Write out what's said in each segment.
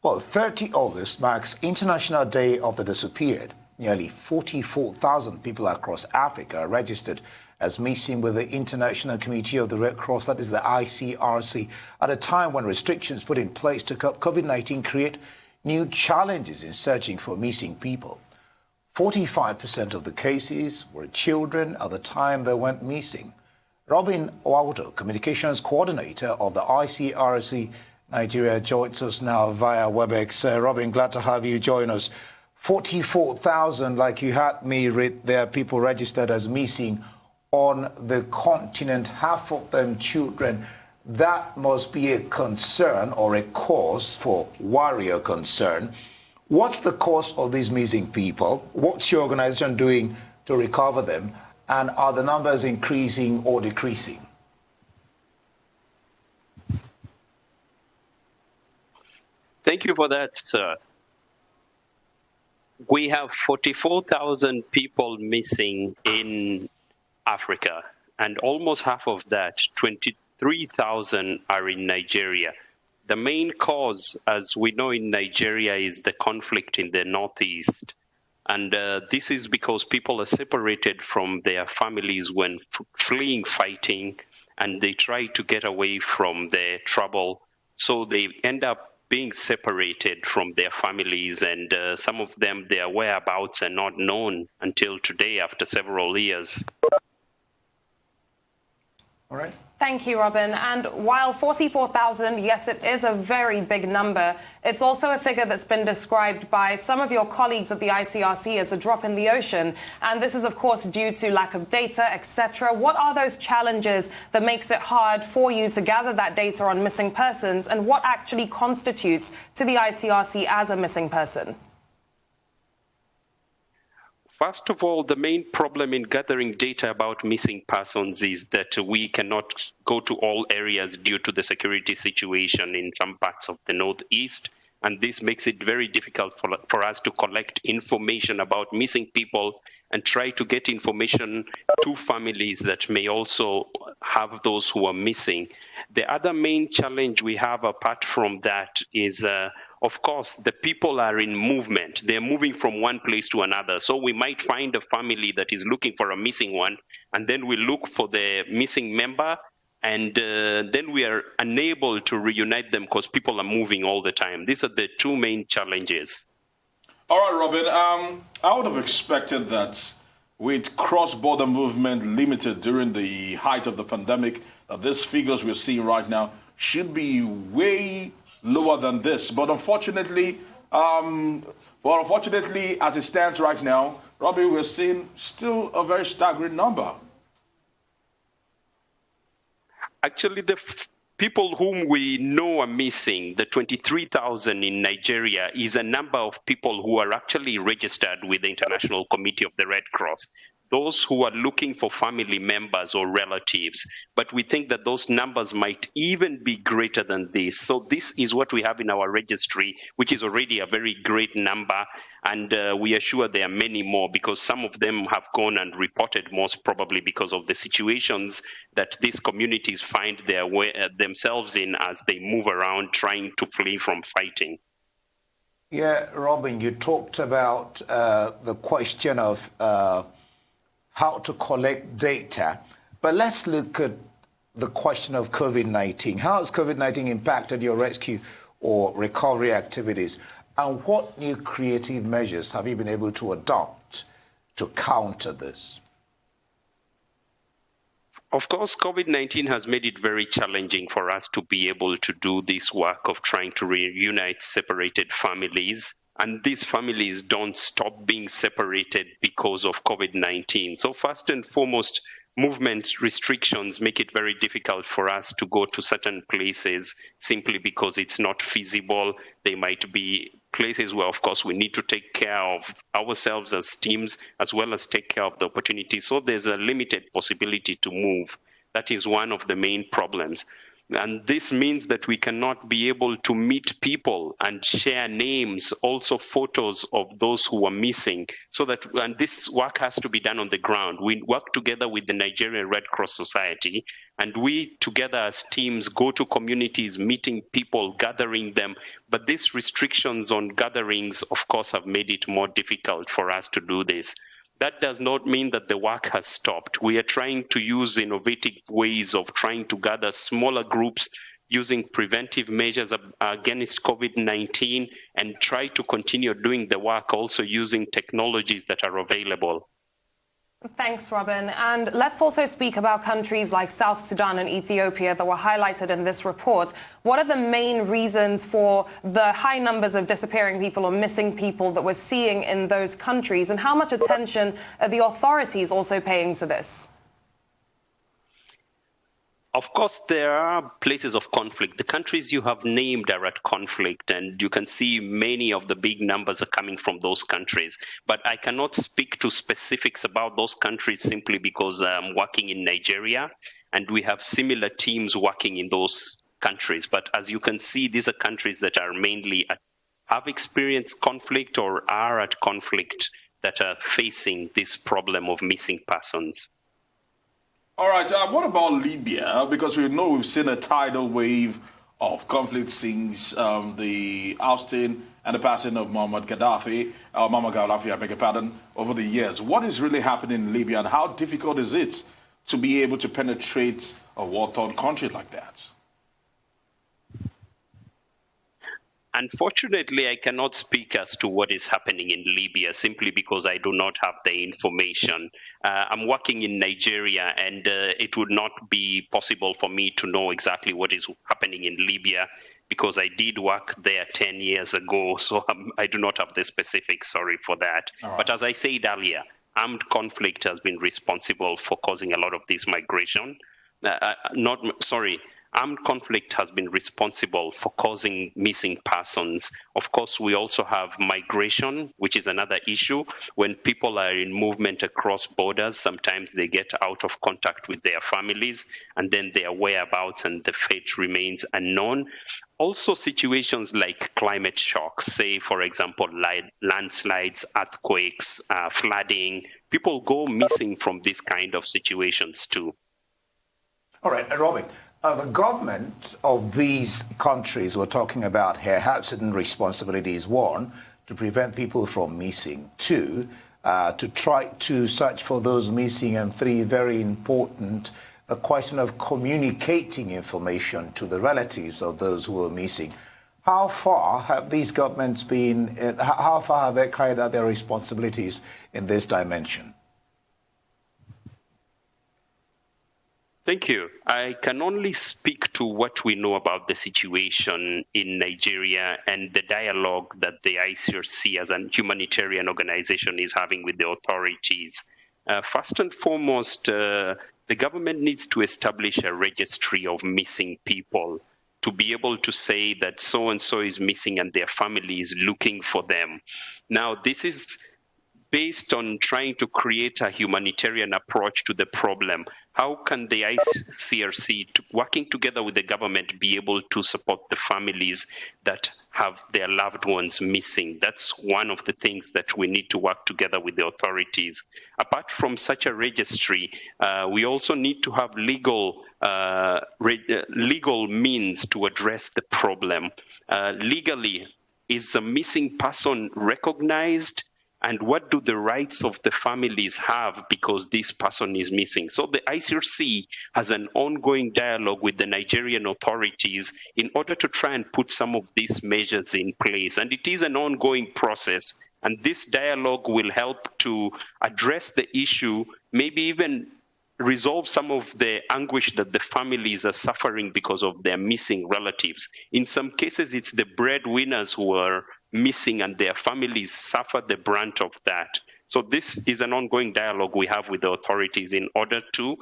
Well, 30 August marks International Day of the Disappeared. Nearly 44,000 people across Africa are registered as missing with the International Committee of the Red Cross, that is the ICRC, at a time when restrictions put in place to curb COVID-19 create new challenges in searching for missing people. 45% of the cases were children at the time they went missing. WAUDO, communications coordinator of the ICRC Nigeria, joins us now via WebEx. Robin, glad to have you join us. 44,000, like you had me read, there are people registered as missing on the continent, half of them children. That must be a concern or a cause for worry or concern. What's the cause of these missing people? What's your organization doing to recover them? And are the numbers increasing or decreasing? Thank you for that, sir. We have 44,000 people missing in Africa, and almost half of that, 23,000, are in Nigeria. The main cause, as we know in Nigeria, is the conflict in the northeast. And this is because people are separated from their families when fleeing fighting, and they try to get away from the trouble. So they end up being separated from their families, and some of them, their whereabouts are not known until today after several years. All right. Thank you, Robin. And while 44,000, yes, it is a very big number, it's also a figure that's been described by some of your colleagues at the ICRC as a drop in the ocean. And this is, of course, due to lack of data, etc. What are those challenges that makes it hard for you to gather that data on missing persons? And what actually constitutes to the ICRC as a missing person? First of all, the main problem in gathering data about missing persons is that we cannot go to all areas due to the security situation in some parts of the Northeast. And this makes it very difficult for us to collect information about missing people and try to get information to families that may also have those who are missing. The other main challenge we have apart from that is, of course, the people are in movement. They're moving from one place to another. So we might find a family that is looking for a missing one, and then we look for the missing member, and then we are unable to reunite them because people are moving all the time. These are the two main challenges. All right, Robin. I would have expected that with cross-border movement limited during the height of the pandemic, that these figures we're seeing right now should be way lower than this. But unfortunately, as it stands right now, Robin, we're seeing still a very staggering number. Actually, the people whom we know are missing, the 23,000 in Nigeria, is a number of people who are actually registered with the International Committee of the Red Cross. Those who are looking for family members or relatives. But we think that those numbers might even be greater than this. So this is what we have in our registry, which is already a very great number. And we are sure there are many more because some of them have gone and reported, most probably because of the situations that these communities find their way, themselves in as they move around trying to flee from fighting. Yeah, Robin, you talked about the question of how to collect data. But let's look at the question of COVID-19. How has COVID-19 impacted your rescue or recovery activities? And what new creative measures have you been able to adopt to counter this? Of course, COVID-19 has made it very challenging for us to be able to do this work of trying to reunite separated families. And these families don't stop being separated because of COVID-19. So first and foremost, movement restrictions make it very difficult for us to go to certain places simply because it's not feasible. They might be places where, of course, we need to take care of ourselves as teams as well as take care of the opportunity. So there's a limited possibility to move. That is one of the main problems. And this means that we cannot be able to meet people and share names, also photos of those who are missing, so that, and this work has to be done on the ground. We work together with the Nigerian Red Cross Society, and we together as teams go to communities, meeting people, gathering them. But these restrictions on gatherings, of course, have made it more difficult for us to do this. That does not mean that the work has stopped. We are trying to use innovative ways of trying to gather smaller groups using preventive measures against COVID-19 and try to continue doing the work also using technologies that are available. Thanks, Robin. And let's also speak about countries like South Sudan and Ethiopia that were highlighted in this report. What are the main reasons for the high numbers of disappearing people or missing people that we're seeing in those countries? And how much attention are the authorities also paying to this? Of course, there are places of conflict. The countries you have named are at conflict, and you can see many of the big numbers are coming from those countries. But I cannot speak to specifics about those countries simply because I'm working in Nigeria, and we have similar teams working in those countries. But as you can see, these are countries that are mainly have experienced conflict or are at conflict that are facing this problem of missing persons. All right, what about Libya? Because we know we've seen a tidal wave of conflict since the ousting and the passing of Muammar Gaddafi, I beg your pardon, over the years. What is really happening in Libya, and how difficult is it to be able to penetrate a war-torn country like that? Unfortunately, I cannot speak as to what is happening in Libya simply because I do not have the information. I'm working in Nigeria, and it would not be possible for me to know exactly what is happening in Libya because I did work there 10 years ago, so I do not have the specifics, sorry for that. Right. But as I said earlier, armed conflict has been responsible for causing a lot of this migration. Armed conflict has been responsible for causing missing persons. Of course, we also have migration, which is another issue. When people are in movement across borders, sometimes they get out of contact with their families, and then their whereabouts and the fate remains unknown. Also, situations like climate shocks, say, for example, landslides, earthquakes, flooding, people go missing from these kind of situations too. All right, Robin. The government of these countries we're talking about here have certain responsibilities. One, to prevent people from missing. Two, to try to search for those missing. And three, very important, the question of communicating information to the relatives of those who are missing. How far have these governments been, how far have they carried out their responsibilities in this dimension? Thank you. I can only speak to what we know about the situation in Nigeria and the dialogue that the ICRC as a humanitarian organization is having with the authorities. First and foremost, the government needs to establish a registry of missing people to be able to say that so-and-so is missing and their family is looking for them. Now, this is based on trying to create a humanitarian approach to the problem. How can the ICRC, working together with the government, be able to support the families that have their loved ones missing? That's one of the things that we need to work together with the authorities. Apart from such a registry, we also need to have legal means to address the problem. Legally, is a missing person recognized? And what do the rights of the families have because this person is missing? So the ICRC has an ongoing dialogue with the Nigerian authorities in order to try and put some of these measures in place. And it is an ongoing process. And this dialogue will help to address the issue, maybe even resolve some of the anguish that the families are suffering because of their missing relatives. In some cases, it's the breadwinners who are missing and their families suffer the brunt of that. So this is an ongoing dialogue we have with the authorities in order to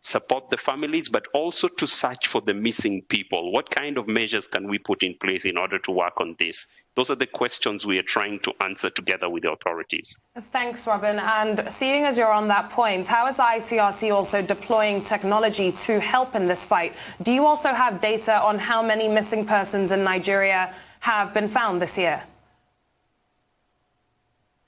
support the families, but also to search for the missing people. What kind of measures can we put in place in order to work on this? Those are the questions we are trying to answer together with the authorities. Thanks, Robin. And seeing as you're on that point, how is the ICRC also deploying technology to help in this fight? Do you also have data on how many missing persons in Nigeria have been found this year?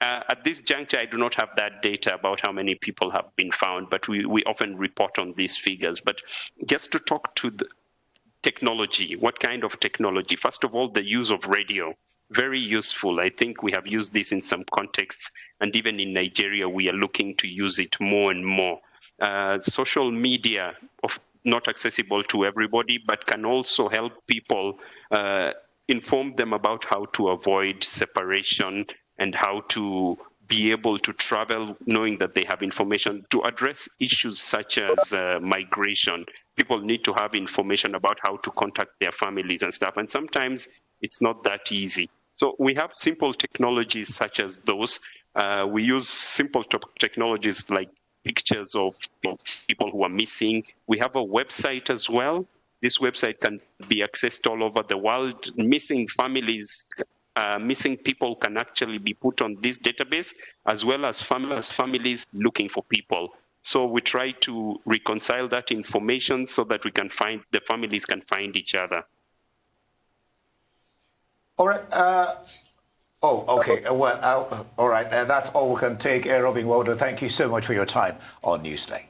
At this juncture, I do not have that data about how many people have been found, but we often report on these figures. But just to talk to the technology, what kind of technology? First of all, the use of radio, very useful. I think we have used this in some contexts, and even in Nigeria, we are looking to use it more and more. Social media, not accessible to everybody, but can also help people, inform them about how to avoid separation and how to be able to travel knowing that they have information to address issues such as migration. People need to have information about how to contact their families and stuff, and sometimes it's not that easy. So we have simple technologies such as those. We use simple technologies like pictures of people who are missing. We have a website as well. This website can be accessed all over the world. Missing families, missing people can actually be put on this database, as well as families looking for people. So we try to reconcile that information so that we can find, the families can find each other. All right. Okay. Well, all right. That's all we can take. Robin WAUDO, thank you so much for your time on Newsday.